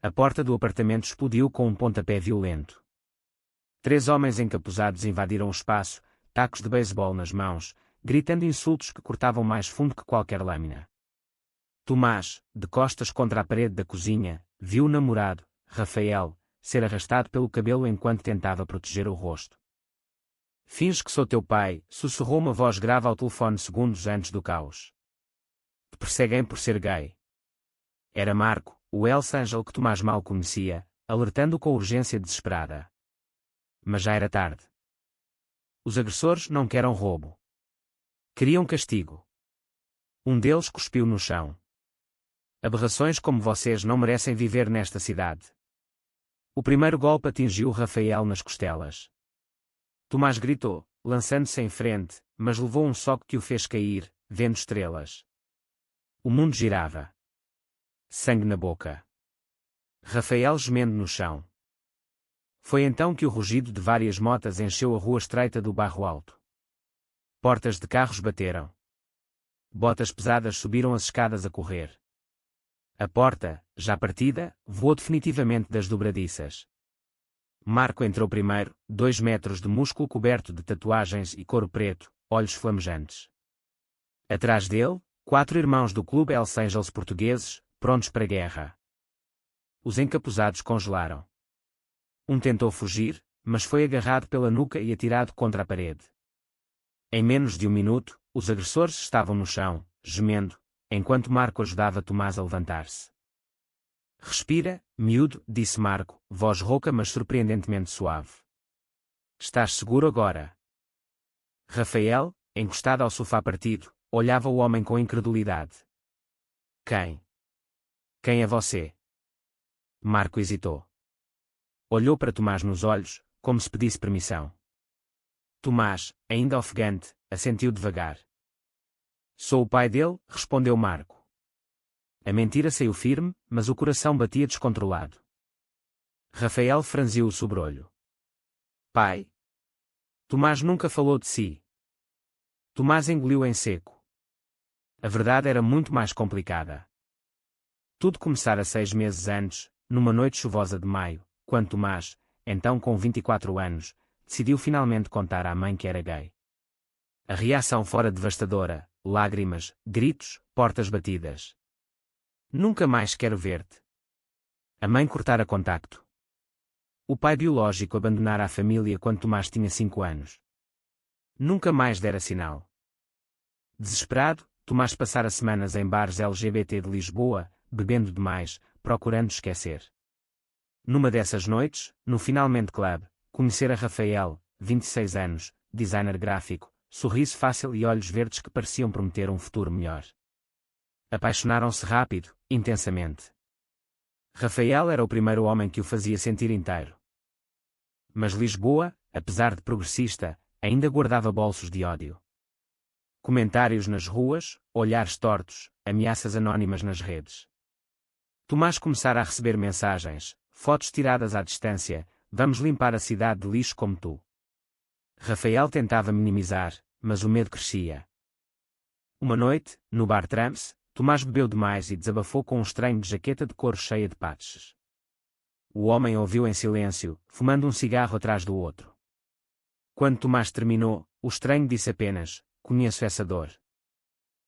A porta do apartamento explodiu com um pontapé violento. 3 homens encapuzados invadiram o espaço, tacos de beisebol nas mãos, gritando insultos que cortavam mais fundo que qualquer lâmina. Tomás, de costas contra a parede da cozinha, viu o namorado, Rafael, ser arrastado pelo cabelo enquanto tentava proteger o rosto. Finge que sou teu pai, sussurrou uma voz grave ao telefone segundos antes do caos. Te perseguem por ser gay. Era Marco, o Hells Angel que Tomás mal conhecia, alertando-o com urgência desesperada. Mas já era tarde. Os agressores não queriam roubo. Queriam castigo. Um deles cuspiu no chão. Aberrações como vocês não merecem viver nesta cidade. O primeiro golpe atingiu Rafael nas costelas. Tomás gritou, lançando-se em frente, mas levou um soco que o fez cair, vendo estrelas. O mundo girava. Sangue na boca. Rafael gemendo no chão. Foi então que o rugido de várias motas encheu a rua estreita do Bairro Alto. Portas de carros bateram. Botas pesadas subiram as escadas a correr. A porta, já partida, voou definitivamente das dobradiças. Marco entrou primeiro, 2 metros de músculo coberto de tatuagens e couro preto, olhos flamejantes. Atrás dele, 4 irmãos do Clube Hells Angels portugueses, prontos para a guerra. Os encapuzados congelaram. Um tentou fugir, mas foi agarrado pela nuca e atirado contra a parede. Em menos de 1 minuto, os agressores estavam no chão, gemendo, enquanto Marco ajudava Tomás a levantar-se. Respira, miúdo, disse Marco, voz rouca mas surpreendentemente suave. Estás seguro agora? Rafael, encostado ao sofá partido, olhava o homem com incredulidade. Quem? Quem é você? Marco hesitou. Olhou para Tomás nos olhos, como se pedisse permissão. Tomás, ainda ofegante, assentiu devagar. Sou o pai dele, respondeu Marco. A mentira saiu firme, mas o coração batia descontrolado. Rafael franziu o sobrolho. Pai? Tomás nunca falou de si. Tomás engoliu em seco. A verdade era muito mais complicada. Tudo começara 6 meses antes, numa noite chuvosa de maio, quando Tomás, então com 24 anos, decidiu finalmente contar à mãe que era gay. A reação fora devastadora, lágrimas, gritos, portas batidas. Nunca mais quero ver-te. A mãe cortara contacto. O pai biológico abandonara a família quando Tomás tinha 5 anos. Nunca mais dera sinal. Desesperado, Tomás passara semanas em bares LGBT de Lisboa, bebendo demais, procurando esquecer. Numa dessas noites, no Finalmente Club, conhecera Rafael, 26 anos, designer gráfico, sorriso fácil e olhos verdes que pareciam prometer um futuro melhor. Apaixonaram-se rápido, intensamente. Rafael era o primeiro homem que o fazia sentir inteiro. Mas Lisboa, apesar de progressista, ainda guardava bolsos de ódio. Comentários nas ruas, olhares tortos, ameaças anónimas nas redes. Tomás começara a receber mensagens, fotos tiradas à distância, vamos limpar a cidade de lixo como tu. Rafael tentava minimizar, mas o medo crescia. Uma noite, no bar Trams, Tomás bebeu demais e desabafou com um estranho de jaqueta de couro cheia de patches. O homem ouviu em silêncio, fumando um cigarro atrás do outro. Quando Tomás terminou, o estranho disse apenas, conheço essa dor.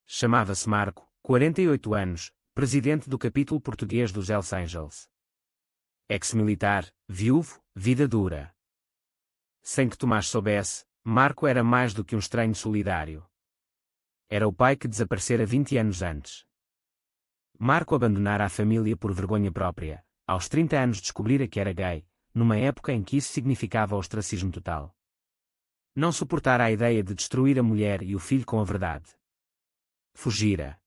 Chamava-se Marco, 48 anos, presidente do capítulo português dos Hells Angels. Ex-militar, viúvo, vida dura. Sem que Tomás soubesse, Marco era mais do que um estranho solidário. Era o pai que desaparecera 20 anos antes. Marco abandonara a família por vergonha própria, aos 30 anos descobrira que era gay, numa época em que isso significava ostracismo total. Não suportara a ideia de destruir a mulher e o filho com a verdade. Fugira.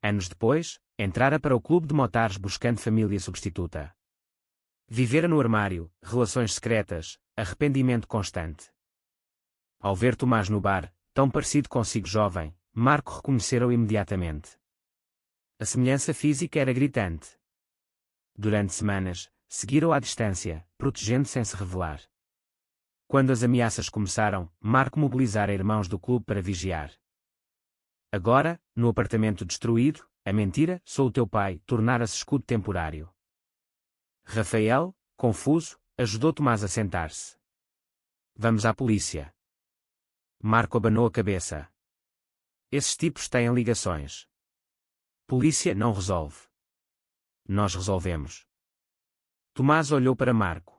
Anos depois, entrara para o clube de motares buscando família substituta. Vivera no armário, relações secretas, arrependimento constante. Ao ver Tomás no bar, tão parecido consigo jovem, Marco reconhecera-o imediatamente. A semelhança física era gritante. Durante semanas, seguiram-o à distância, protegendo sem se revelar. Quando as ameaças começaram, Marco mobilizara irmãos do clube para vigiar. Agora, no apartamento destruído, a mentira, sou o teu pai, tornara-se escudo temporário. Rafael, confuso, ajudou Tomás a sentar-se. Vamos à polícia. Marco abanou a cabeça. Esses tipos têm ligações. Polícia não resolve. Nós resolvemos. Tomás olhou para Marco.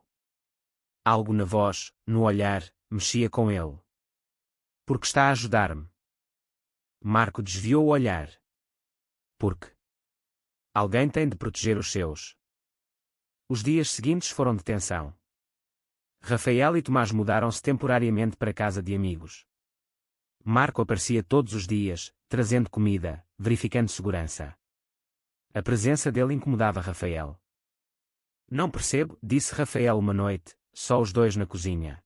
Algo na voz, no olhar, mexia com ele. Porque está a ajudar-me. Marco desviou o olhar. Porque alguém tem de proteger os seus. Os dias seguintes foram de tensão. Rafael e Tomás mudaram-se temporariamente para casa de amigos. Marco aparecia todos os dias, trazendo comida, verificando segurança. A presença dele incomodava Rafael. Não percebo, disse Rafael uma noite, só os dois na cozinha.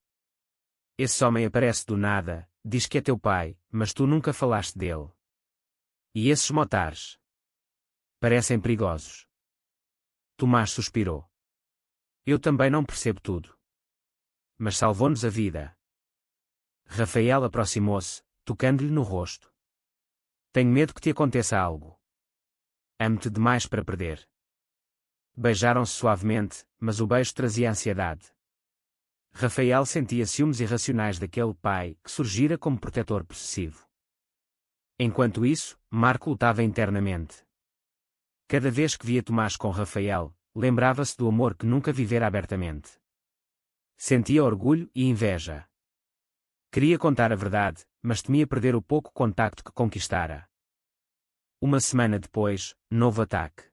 Esse homem aparece do nada, diz que é teu pai, mas tu nunca falaste dele. E esses motares? Parecem perigosos. Tomás suspirou. Eu também não percebo tudo. Mas salvou-nos a vida. Rafael aproximou-se, tocando-lhe no rosto. Tenho medo que te aconteça algo. Amo-te demais para perder. Beijaram-se suavemente, mas o beijo trazia ansiedade. Rafael sentia ciúmes irracionais daquele pai que surgira como protetor possessivo. Enquanto isso, Marco lutava internamente. Cada vez que via Tomás com Rafael, lembrava-se do amor que nunca vivera abertamente. Sentia orgulho e inveja. Queria contar a verdade, mas temia perder o pouco contacto que conquistara. Uma semana depois, novo ataque.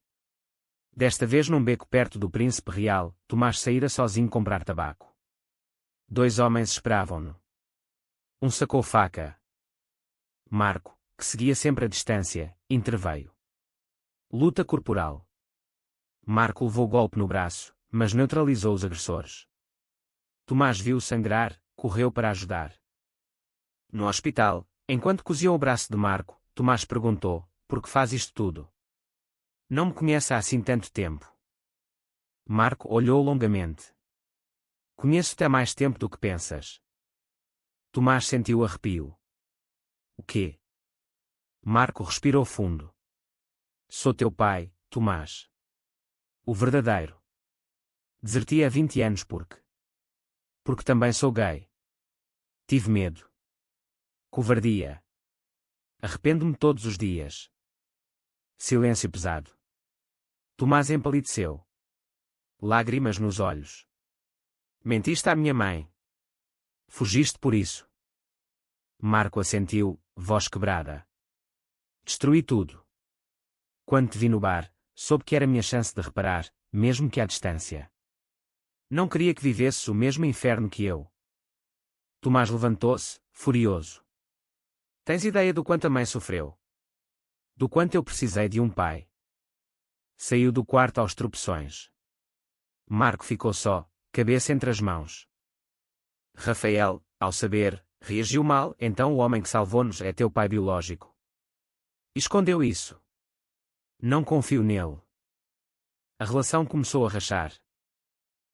Desta vez num beco perto do Príncipe Real, Tomás saíra sozinho comprar tabaco. Dois homens esperavam-no. Um sacou faca. Marco, que seguia sempre a distância, interveio. Luta corporal. Marco levou golpe no braço, mas neutralizou os agressores. Tomás viu sangrar, correu para ajudar. No hospital, enquanto coziam o braço de Marco, Tomás perguntou, por que faz isto tudo? Não me conhece há assim tanto tempo. Marco olhou longamente. Conheço-te há mais tempo do que pensas. Tomás sentiu arrepio. O quê? Marco respirou fundo. Sou teu pai, Tomás. O verdadeiro. Deserti há 20 anos porque também sou gay. Tive medo. Covardia. Arrependo-me todos os dias. Silêncio pesado. Tomás empalideceu. Lágrimas nos olhos. Mentiste à minha mãe. Fugiste por isso. Marco assentiu, voz quebrada. Destruí tudo. Quando te vi no bar, soube que era minha chance de reparar, mesmo que à distância. Não queria que vivesses o mesmo inferno que eu. Tomás levantou-se, furioso. Tens ideia do quanto a mãe sofreu? Do quanto eu precisei de um pai? Saiu do quarto aos tropeções. Marco ficou só, cabeça entre as mãos. Rafael, ao saber, reagiu mal, então o homem que salvou-nos é teu pai biológico. Escondeu isso. Não confio nele. A relação começou a rachar.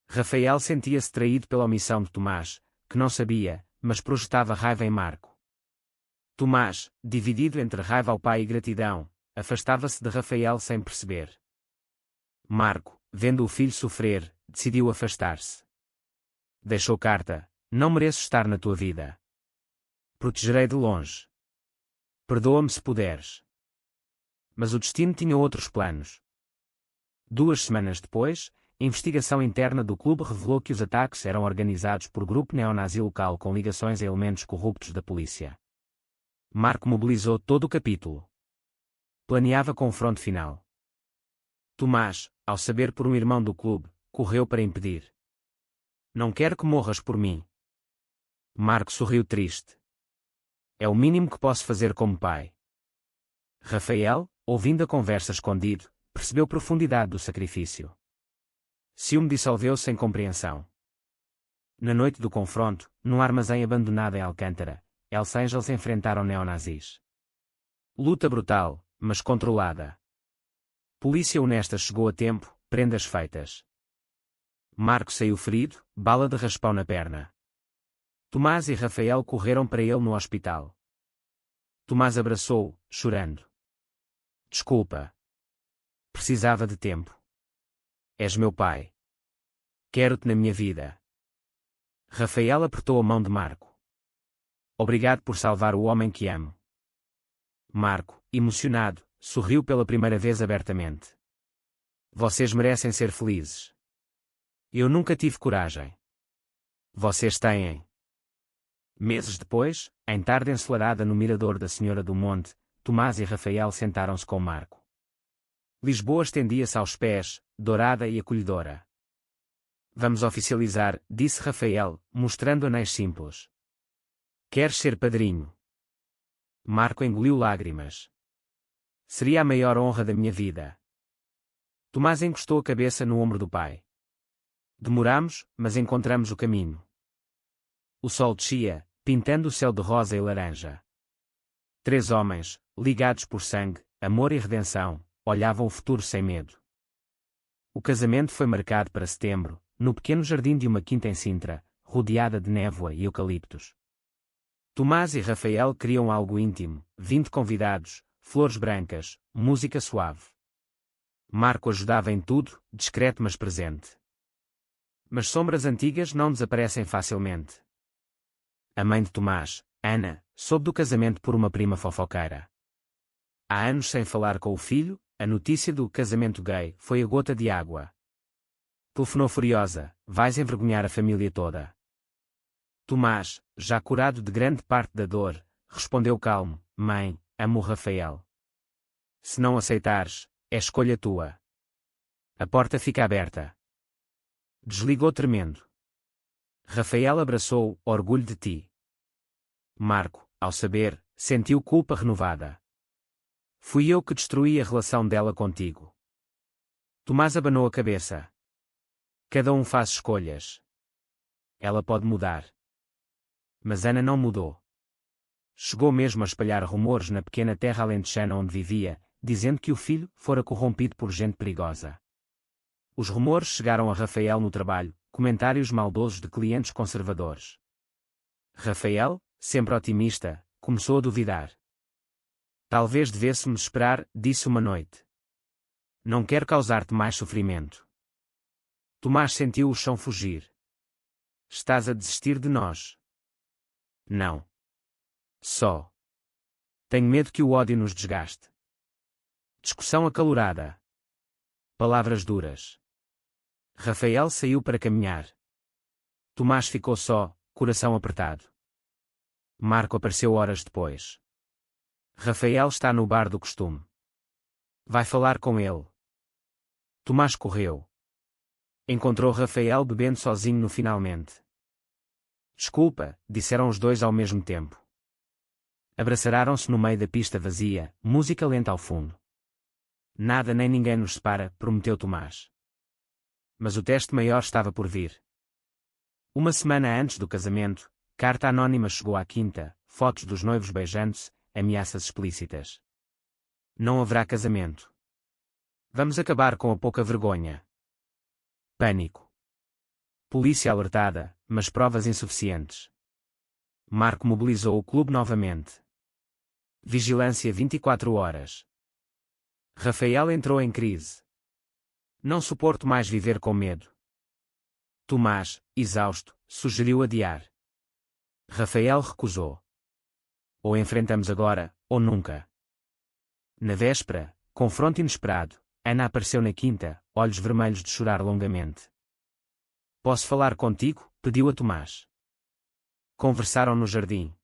Rafael sentia-se traído pela omissão de Tomás, que não sabia, mas projetava raiva em Marco. Tomás, dividido entre raiva ao pai e gratidão, afastava-se de Rafael sem perceber. Marco, vendo o filho sofrer, decidiu afastar-se. Deixou carta: não mereço estar na tua vida. Protegerei de longe. Perdoa-me se puderes. Mas o destino tinha outros planos. 2 semanas depois, a investigação interna do clube revelou que os ataques eram organizados por grupo neonazi local com ligações a elementos corruptos da polícia. Marco mobilizou todo o capítulo. Planeava confronto final. Tomás, ao saber por um irmão do clube, correu para impedir. Não quero que morras por mim. Marco sorriu triste. É o mínimo que posso fazer como pai. Rafael, ouvindo a conversa escondido, percebeu a profundidade do sacrifício. Ciúme dissolveu-se em compreensão. Na noite do confronto, num armazém abandonado em Alcântara, Hells Angels enfrentaram neonazis. Luta brutal, mas controlada. Polícia honesta chegou a tempo, prendas feitas. Marco saiu ferido, bala de raspão na perna. Tomás e Rafael correram para ele no hospital. Tomás abraçou-o, chorando. Desculpa. Precisava de tempo. És meu pai. Quero-te na minha vida. Rafael apertou a mão de Marco. Obrigado por salvar o homem que amo. Marco, emocionado, sorriu pela primeira vez abertamente. Vocês merecem ser felizes. Eu nunca tive coragem. Vocês têm. Meses depois, em tarde ensolarada no mirador da Senhora do Monte, Tomás e Rafael sentaram-se com Marco. Lisboa estendia-se aos pés, dourada e acolhedora. Vamos oficializar, disse Rafael, mostrando anéis simples. Queres ser padrinho? Marco engoliu lágrimas. Seria a maior honra da minha vida. Tomás encostou a cabeça no ombro do pai. Demoramos, mas encontramos o caminho. O sol descia, pintando o céu de rosa e laranja. 3 homens, ligados por sangue, amor e redenção, olhavam o futuro sem medo. O casamento foi marcado para setembro, no pequeno jardim de uma quinta em Sintra, rodeada de névoa e eucaliptos. Tomás e Rafael queriam algo íntimo, 20 convidados, flores brancas, música suave. Marco ajudava em tudo, discreto mas presente. Mas sombras antigas não desaparecem facilmente. A mãe de Tomás, Ana, soube do casamento por uma prima fofoqueira. Há anos sem falar com o filho, a notícia do casamento gay foi a gota de água. Telefonou furiosa, vais envergonhar a família toda. Tomás, já curado de grande parte da dor, respondeu calmo, mãe, amo o Rafael. Se não aceitares, é escolha tua. A porta fica aberta. Desligou tremendo. Rafael abraçou, orgulho de ti. Marco, ao saber, sentiu culpa renovada. Fui eu que destruí a relação dela contigo. Tomás abanou a cabeça. Cada um faz escolhas. Ela pode mudar. Mas Ana não mudou. Chegou mesmo a espalhar rumores na pequena terra alentejana onde vivia, dizendo que o filho fora corrompido por gente perigosa. Os rumores chegaram a Rafael no trabalho, comentários maldosos de clientes conservadores. Rafael, sempre otimista, começou a duvidar. Talvez devêssemos esperar, disse uma noite. Não quero causar-te mais sofrimento. Tomás sentiu o chão fugir. Estás a desistir de nós? Não. Só. Tenho medo que o ódio nos desgaste. Discussão acalorada. Palavras duras. Rafael saiu para caminhar. Tomás ficou só, coração apertado. Marco apareceu horas depois. Rafael está no bar do costume. Vai falar com ele. Tomás correu. Encontrou Rafael bebendo sozinho no finalmente. Desculpa, disseram os dois ao mesmo tempo. Abraçaram-se no meio da pista vazia, música lenta ao fundo. Nada nem ninguém nos separa, prometeu Tomás. Mas o teste maior estava por vir. Uma semana antes do casamento, carta anónima chegou à quinta, fotos dos noivos beijando-se, ameaças explícitas. Não haverá casamento. Vamos acabar com a pouca vergonha. Pânico. Polícia alertada, mas provas insuficientes. Marco mobilizou o clube novamente. Vigilância 24 horas. Rafael entrou em crise. Não suporto mais viver com medo. Tomás, exausto, sugeriu adiar. Rafael recusou. Ou enfrentamos agora, ou nunca. Na véspera, confronto inesperado, Ana apareceu na quinta, olhos vermelhos de chorar longamente. Posso falar contigo? Pediu a Tomás. Conversaram no jardim.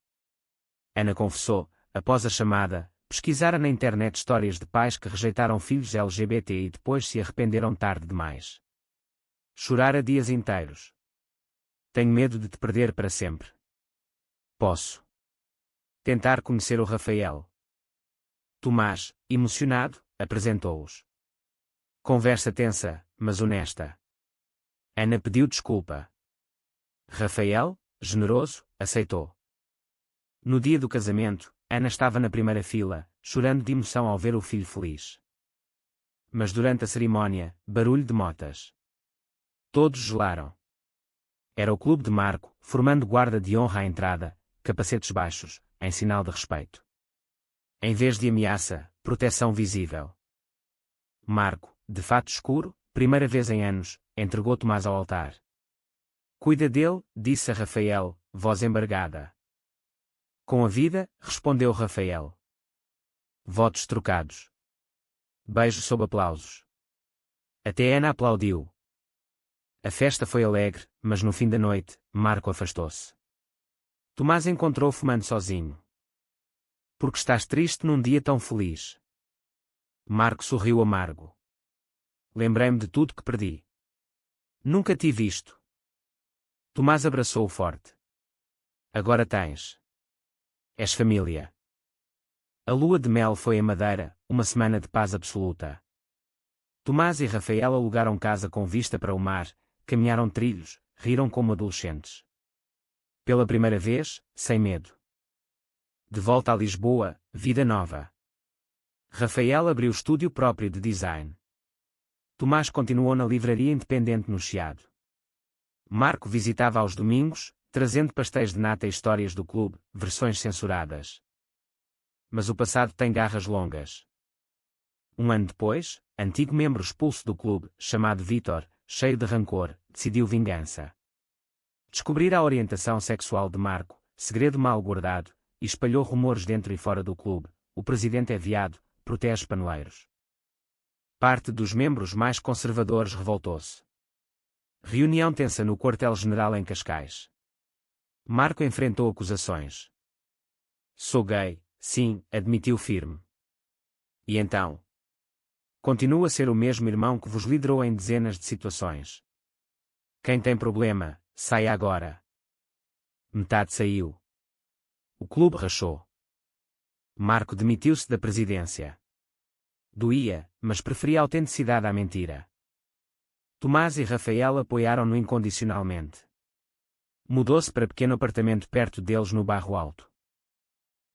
Ana confessou, após a chamada, pesquisara na internet histórias de pais que rejeitaram filhos LGBT e depois se arrependeram tarde demais. Chorara dias inteiros. Tenho medo de te perder para sempre. Posso tentar conhecer o Rafael. Tomás, emocionado, apresentou-os. Conversa tensa, mas honesta. Ana pediu desculpa. Rafael, generoso, aceitou. No dia do casamento, Ana estava na primeira fila, chorando de emoção ao ver o filho feliz. Mas durante a cerimónia, barulho de motas. Todos gelaram. Era o clube de Marco, formando guarda de honra à entrada, capacetes baixos, em sinal de respeito. Em vez de ameaça, proteção visível. Marco, de fato escuro, primeira vez em anos, entregou Tomás ao altar. Cuida dele, disse a Rafael, voz embargada. Com a vida, respondeu Rafael. Votos trocados. Beijos sob aplausos. Até Ana aplaudiu. A festa foi alegre, mas no fim da noite, Marco afastou-se. Tomás encontrou fumando sozinho. Porque estás triste num dia tão feliz? Marco sorriu amargo. Lembrei-me de tudo que perdi. Nunca te visto. Tomás abraçou-o forte. Agora tens. És família. A lua de mel foi em Madeira, uma semana de paz absoluta. Tomás e Rafael alugaram casa com vista para o mar, caminharam trilhos, riram como adolescentes. Pela primeira vez, sem medo. De volta a Lisboa, vida nova. Rafael abriu estúdio próprio de design. Tomás continuou na livraria independente no Chiado. Marco visitava aos domingos, trazendo pastéis de nata e histórias do clube, versões censuradas. Mas o passado tem garras longas. Um ano depois, antigo membro expulso do clube, chamado Vítor, cheio de rancor, decidiu vingança. Descobrira a orientação sexual de Marco, segredo mal guardado, e espalhou rumores dentro e fora do clube. O presidente é viado, protege paneleiros. Parte dos membros mais conservadores revoltou-se. Reunião tensa no quartel-general em Cascais. Marco enfrentou acusações. Sou gay, sim, admitiu firme. E então? Continua a ser o mesmo irmão que vos liderou em dezenas de situações. Quem tem problema, saia agora. Metade saiu. O clube rachou. Marco demitiu-se da presidência. Doía, mas preferia a autenticidade à mentira. Tomás e Rafael apoiaram-no incondicionalmente. Mudou-se para pequeno apartamento perto deles no Barro Alto.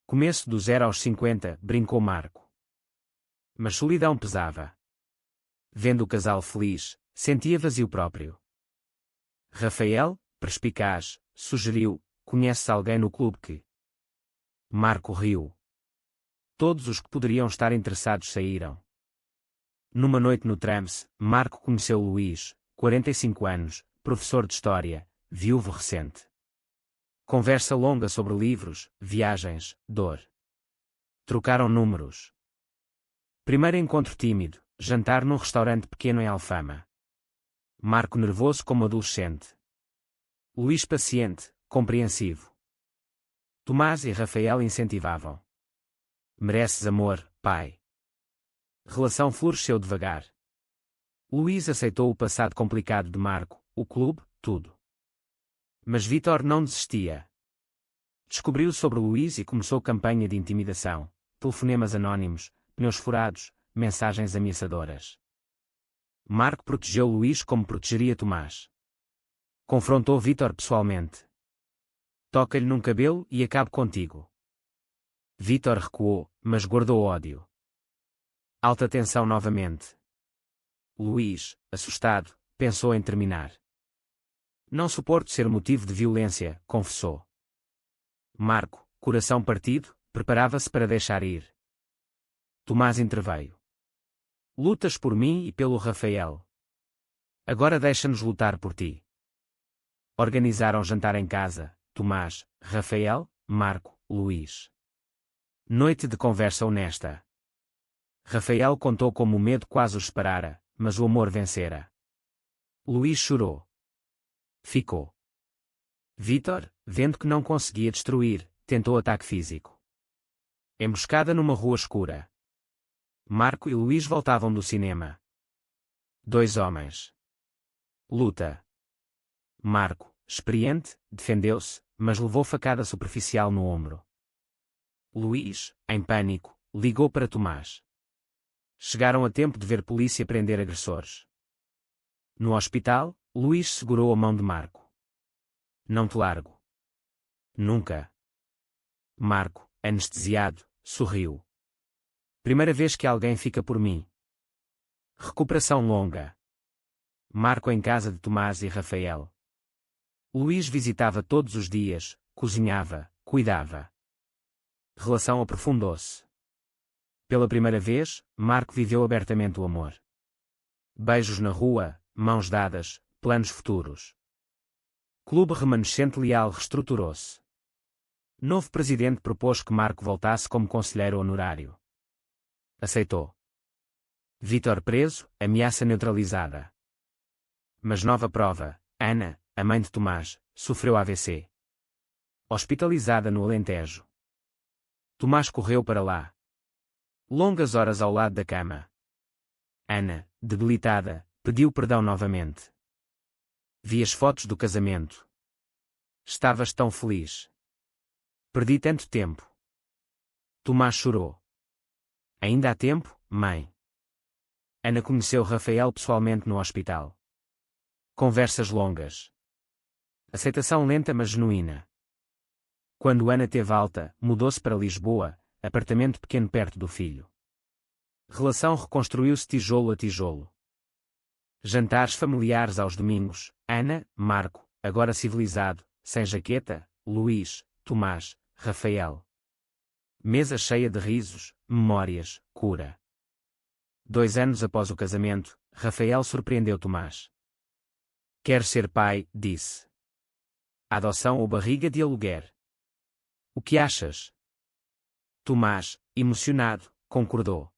Começo do 0 aos 50, brincou Marco. Mas solidão pesava. Vendo o casal feliz, sentia vazio próprio. Rafael, perspicaz, sugeriu, conheces alguém no clube que... Marco riu. Todos os que poderiam estar interessados saíram. Numa noite no Trams, Marco conheceu Luís, 45 anos, professor de História, viúvo recente. Conversa longa sobre livros, viagens, dor. Trocaram números. Primeiro encontro tímido, jantar num restaurante pequeno em Alfama. Marco nervoso como adolescente. Luís paciente, compreensivo. Tomás e Rafael incentivavam. Mereces amor, pai. Relação floresceu devagar. Luís aceitou o passado complicado de Marco, o clube, tudo. Mas Vítor não desistia. Descobriu sobre Luís e começou campanha de intimidação, telefonemas anónimos, pneus furados, mensagens ameaçadoras. Marco protegeu Luís como protegeria Tomás. Confrontou Vítor pessoalmente. Toca-lhe num cabelo e acabe contigo. Vítor recuou, mas guardou ódio. Alta tensão novamente. Luís, assustado, pensou em terminar. Não suporto ser motivo de violência, confessou. Marco, coração partido, preparava-se para deixar ir. Tomás interveio. Lutas por mim e pelo Rafael. Agora deixa-nos lutar por ti. Organizaram jantar em casa, Tomás, Rafael, Marco, Luís. Noite de conversa honesta. Rafael contou como o medo quase os separara, mas o amor vencera. Luís chorou. Ficou. Vítor, vendo que não conseguia destruir, tentou ataque físico. Emboscada numa rua escura. Marco e Luís voltavam do cinema. Dois homens. Luta. Marco, experiente, defendeu-se, mas levou facada superficial no ombro. Luís, em pânico, ligou para Tomás. Chegaram a tempo de ver polícia prender agressores. No hospital, Luís segurou a mão de Marco. Não te largo. Nunca. Marco, anestesiado, sorriu. Primeira vez que alguém fica por mim. Recuperação longa. Marco em casa de Tomás e Rafael. Luís visitava todos os dias, cozinhava, cuidava. Relação aprofundou-se. Pela primeira vez, Marco viveu abertamente o amor. Beijos na rua, mãos dadas, planos futuros. Clube Remanescente Leal reestruturou-se. Novo presidente propôs que Marco voltasse como conselheiro honorário. Aceitou. Vítor preso, ameaça neutralizada. Mas nova prova: Ana, a mãe de Tomás, sofreu AVC. Hospitalizada no Alentejo. Tomás correu para lá. Longas horas ao lado da cama. Ana, debilitada, pediu perdão novamente. Vi as fotos do casamento. Estavas tão feliz. Perdi tanto tempo. Tomás chorou. Ainda há tempo, mãe. Ana conheceu Rafael pessoalmente no hospital. Conversas longas. Aceitação lenta mas genuína. Quando Ana teve alta, mudou-se para Lisboa, apartamento pequeno perto do filho. Relação reconstruiu-se tijolo a tijolo. Jantares familiares aos domingos, Ana, Marco, agora civilizado, sem jaqueta, Luís, Tomás, Rafael. Mesa cheia de risos, memórias, cura. 2 anos após o casamento, Rafael surpreendeu Tomás. Quer ser pai, disse. Adoção ou barriga de aluguer? O que achas? Tomás, emocionado, concordou.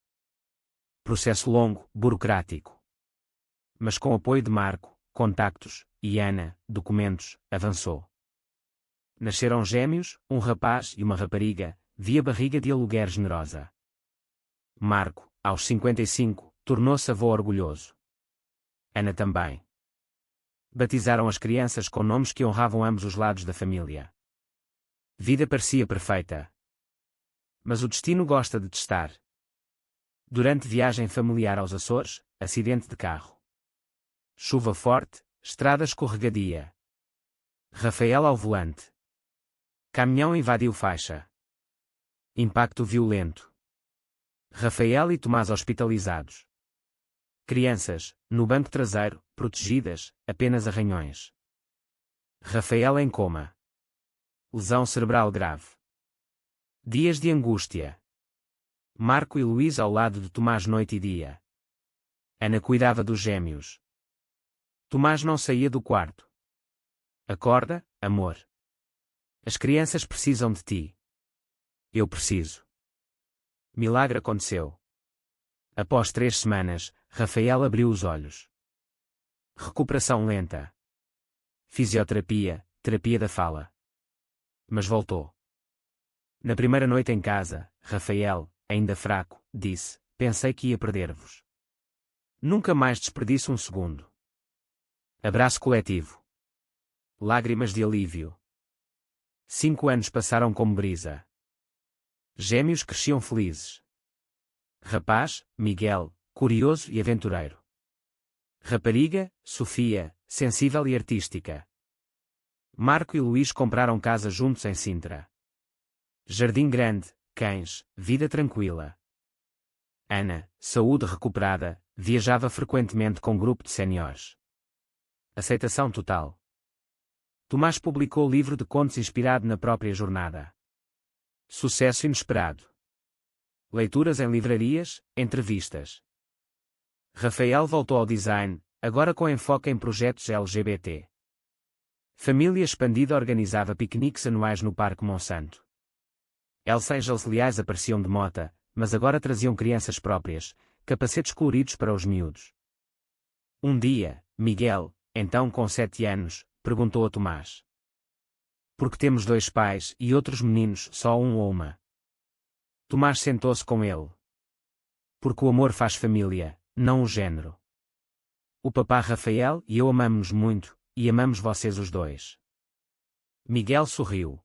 Processo longo, burocrático. Mas com apoio de Marco, contactos, e Ana, documentos, avançou. Nasceram gêmeos, um rapaz e uma rapariga, via barriga de aluguer generosa. Marco, aos 55, tornou-se avô orgulhoso. Ana também. Batizaram as crianças com nomes que honravam ambos os lados da família. Vida parecia perfeita. Mas o destino gosta de testar. Durante viagem familiar aos Açores, acidente de carro. Chuva forte, estrada escorregadia. Rafael ao volante. Caminhão invadiu faixa. Impacto violento. Rafael e Tomás hospitalizados. Crianças, no banco traseiro, protegidas, apenas arranhões. Rafael em coma. Lesão cerebral grave. Dias de angústia. Marco e Luís ao lado de Tomás noite e dia. Ana cuidava dos gêmeos. Tomás não saía do quarto. Acorda, amor. As crianças precisam de ti. Eu preciso. Milagre aconteceu. Após 3 semanas, Rafael abriu os olhos. Recuperação lenta. Fisioterapia, terapia da fala. Mas voltou. Na primeira noite em casa, Rafael, ainda fraco, disse: pensei que ia perder-vos. Nunca mais desperdiço um segundo. Abraço coletivo. Lágrimas de alívio. 5 anos passaram como brisa. Gêmeos cresciam felizes. Rapaz, Miguel, curioso e aventureiro. Rapariga, Sofia, sensível e artística. Marco e Luís compraram casa juntos em Sintra. Jardim grande, cães, vida tranquila. Ana, saúde recuperada, viajava frequentemente com grupo de séniores. Aceitação total. Tomás publicou livro de contos inspirado na própria jornada. Sucesso inesperado. Leituras em livrarias, entrevistas. Rafael voltou ao design, agora com enfoque em projetos LGBT. Família expandida organizava piqueniques anuais no Parque Monsanto. Hells Angels leais apareciam de mota, mas agora traziam crianças próprias, capacetes coloridos para os miúdos. Um dia, Miguel, então com 7 anos, perguntou a Tomás. Por que temos 2 pais e outros meninos só um ou uma? Tomás sentou-se com ele. Porque o amor faz família, não o género. O papá Rafael e eu amamos-nos muito, e amamos vocês os 2. Miguel sorriu.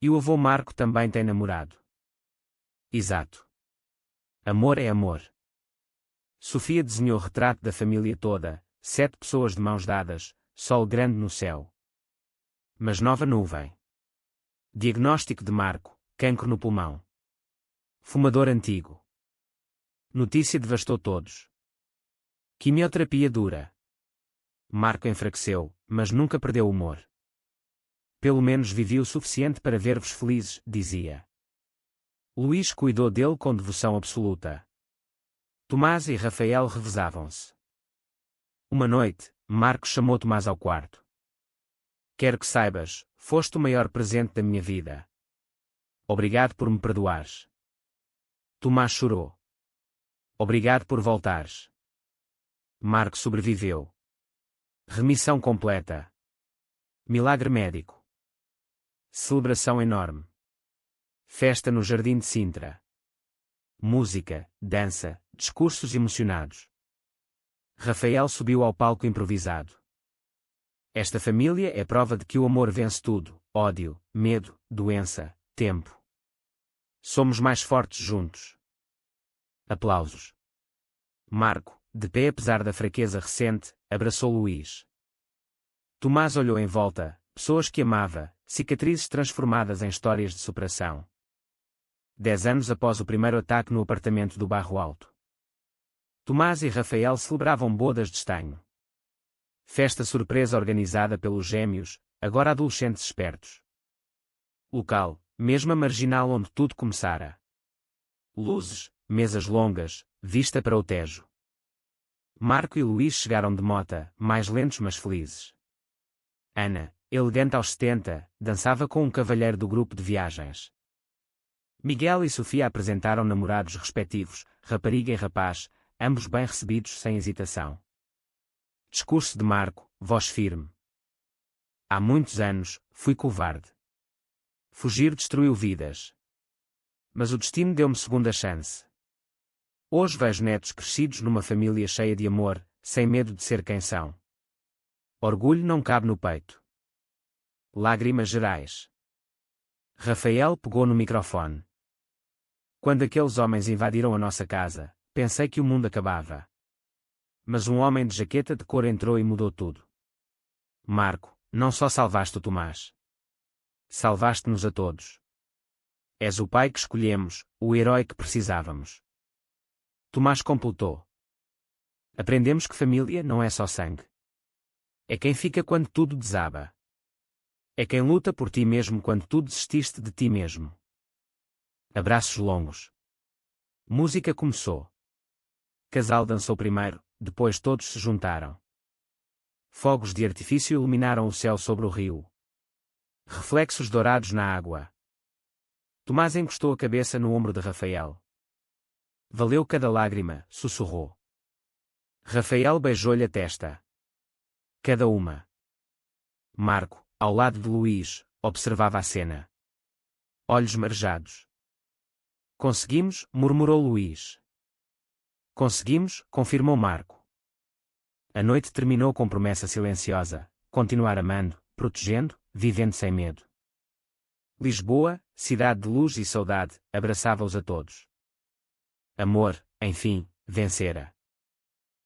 E o avô Marco também tem namorado. Exato. Amor é amor. Sofia desenhou o retrato da família toda, 7 pessoas de mãos dadas, sol grande no céu. Mas nova nuvem. Diagnóstico de Marco, cancro no pulmão. Fumador antigo. Notícia devastou todos. Quimioterapia dura. Marco enfraqueceu, mas nunca perdeu o humor. Pelo menos vivi o suficiente para ver-vos felizes, dizia. Luís cuidou dele com devoção absoluta. Tomás e Rafael revezavam-se. Uma noite, Marco chamou Tomás ao quarto. Quero que saibas, foste o maior presente da minha vida. Obrigado por me perdoares. Tomás chorou. Obrigado por voltares. Marco sobreviveu. Remissão completa. Milagre médico. Celebração enorme. Festa no Jardim de Sintra. Música, dança, discursos emocionados. Rafael subiu ao palco improvisado. Esta família é prova de que o amor vence tudo: ódio, medo, doença, tempo. Somos mais fortes juntos. Aplausos. Marco, de pé apesar da fraqueza recente, abraçou Luís. Tomás olhou em volta, pessoas que amava, cicatrizes transformadas em histórias de superação. 10 anos após o primeiro ataque no apartamento do Barro Alto. Tomás e Rafael celebravam bodas de estanho. Festa surpresa organizada pelos gêmeos, agora adolescentes espertos. Local, mesma marginal onde tudo começara. Luzes, mesas longas, vista para o Tejo. Marco e Luís chegaram de mota, mais lentos mas felizes. Ana, elegante aos 70, dançava com um cavalheiro do grupo de viagens. Miguel e Sofia apresentaram namorados respectivos, rapariga e rapaz, ambos bem recebidos sem hesitação. Discurso de Marco, voz firme. Há muitos anos, fui covarde. Fugir destruiu vidas. Mas o destino deu-me segunda chance. Hoje vejo netos crescidos numa família cheia de amor, sem medo de ser quem são. Orgulho não cabe no peito. Lágrimas gerais. Rafael pegou no microfone. Quando aqueles homens invadiram a nossa casa, pensei que o mundo acabava. Mas um homem de jaqueta de cor entrou e mudou tudo. Marco, não só salvaste o Tomás. Salvaste-nos a todos. És o pai que escolhemos, o herói que precisávamos. Tomás completou. Aprendemos que família não é só sangue. É quem fica quando tudo desaba. É quem luta por ti mesmo quando tu desististe de ti mesmo. Abraços longos. Música começou. Casal dançou primeiro, depois todos se juntaram. Fogos de artifício iluminaram o céu sobre o rio. Reflexos dourados na água. Tomás encostou a cabeça no ombro de Rafael. Valeu cada lágrima, sussurrou. Rafael beijou-lhe a testa. Cada uma. Marco, ao lado de Luís, observava a cena. Olhos marejados. Conseguimos, murmurou Luís. Conseguimos, confirmou Marco. A noite terminou com promessa silenciosa: continuar amando, protegendo, vivendo sem medo. Lisboa, cidade de luz e saudade, abraçava-os a todos. Amor, enfim, vencera.